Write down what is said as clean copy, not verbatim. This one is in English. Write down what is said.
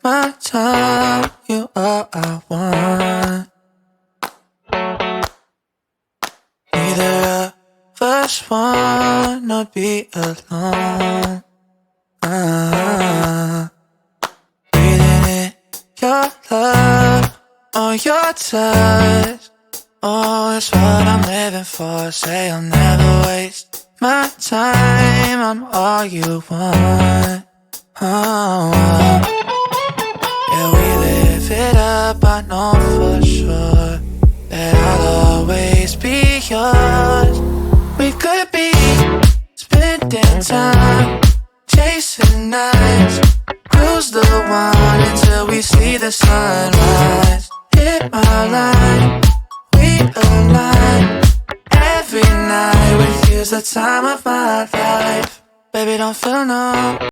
my time. You are I want. Neither of us wanna be alone. Breathing in your love or your touch. Oh, it's what I'm living for. Say I'll never waste my time. I'm all you want. Oh, yeah, we live it up. I know for sure that I'll always be yours. We could be spending time chasing nights. Cruise the wine until we see the sunrise. Hit my line, we align. Every night with you's the time of my life. Baby, don't feel no